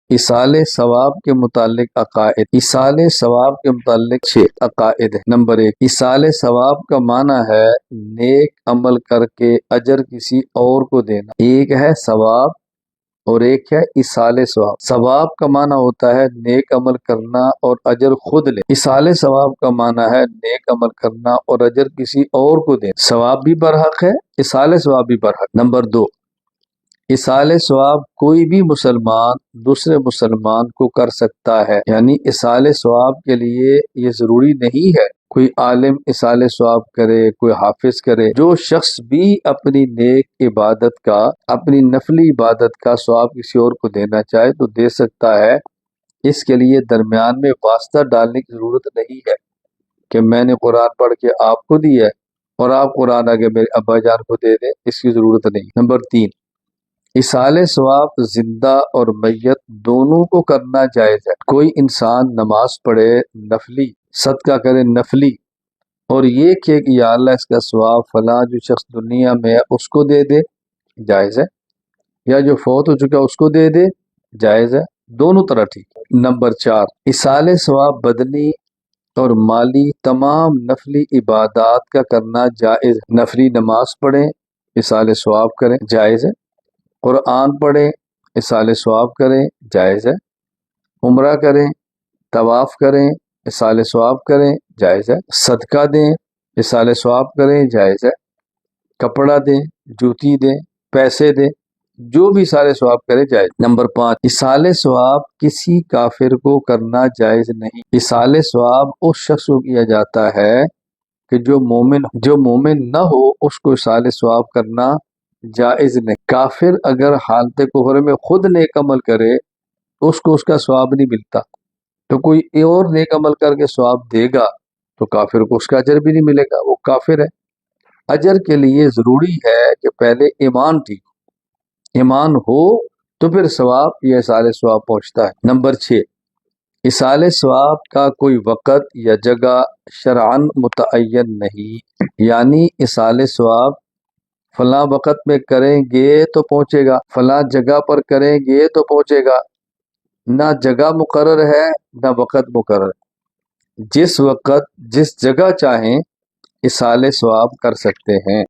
اصال ثواب کے متعلق عقائد۔ اصال ثواب کے متعلق 6 عقائد ہیں۔ نمبر 1، اصال ثواب کا معنی ہے نیک عمل کر کے اجر کسی اور کو دینا۔ ایک ہے ثواب اور ایک ہے اصال ثواب۔ ثواب کا معنی ہوتا ہے نیک عمل کرنا اور اجر خود لے۔ اصال ثواب کا معنی ہے نیک عمل کرنا اور اجر کسی اور کو دینا۔ ثواب بھی برحق ہے، اصال ثواب بھی برحق۔ نمبر 2، اصال ثواب کوئی بھی مسلمان دوسرے مسلمان کو کر سکتا ہے، یعنی اصال ثواب کے لیے یہ ضروری نہیں ہے کوئی عالم اصال ثواب کرے، کوئی حافظ کرے۔ جو شخص بھی اپنی نیک عبادت کا، اپنی نفلی عبادت کا ثواب کسی اور کو دینا چاہے تو دے سکتا ہے۔ اس کے لیے درمیان میں واسطہ ڈالنے کی ضرورت نہیں ہے کہ میں نے قرآن پڑھ کے آپ کو دیا ہے اور آپ قرآن آگے میرے ابا جان کو دے دیں، اس کی ضرورت نہیں۔ نمبر 3، اصال ثواب زندہ اور میت دونوں کو کرنا جائز ہے۔ کوئی انسان نماز پڑھے نفلی، صدقہ کرے نفلی، اور یہ کہ یا اللہ اس کا ثواب فلاں جو شخص دنیا میں ہے اس کو دے دے، جائز ہے، یا جو فوت ہو چکا اس کو دے دے، جائز ہے، دونوں طرح ٹھیک ہے۔ نمبر 4، اصال ثواب بدنی اور مالی تمام نفلی عبادات کا کرنا جائز ہے۔ نفلی نماز پڑھیں، اصال ثواب کریں، جائز ہے۔ قرآن پڑھیں، اصال ثواب کریں، جائز ہے۔ عمرہ کریں، طواف کریں، اصال ثواب کریں، جائز ہے۔ صدقہ دیں، اصال ثواب کریں، جائز ہے۔ کپڑا دیں، جوتی دیں، پیسے دیں، جو بھی اصال ثواب کرے جائز۔ نمبر 5، اصال ثواب کسی کافر کو کرنا جائز نہیں۔ اصال ثواب اس شخص کو کیا جاتا ہے کہ جو مومن نہ ہو اس کو اصال ثواب کرنا جائز نہیں۔ کافر اگر حالت کفر میں خود نیک عمل کرے تو اس کو اس کا ثواب نہیں ملتا، تو کوئی اور نیک عمل کر کے ثواب دے گا تو کافر کو اس کا اجر بھی نہیں ملے گا، وہ کافر ہے۔ اجر کے لیے ضروری ہے کہ پہلے ایمان ٹھیک ہو، ایمان ہو تو پھر ثواب یا اصال ثواب پہنچتا ہے۔ نمبر 6، اصال ثواب کا کوئی وقت یا جگہ شرعاً متعین نہیں، یعنی اصال ثواب فلاں وقت میں کریں گے تو پہنچے گا، فلاں جگہ پر کریں گے تو پہنچے گا، نہ جگہ مقرر ہے نہ وقت مقرر ہے۔ جس وقت جس جگہ چاہیں اصال ثواب کر سکتے ہیں۔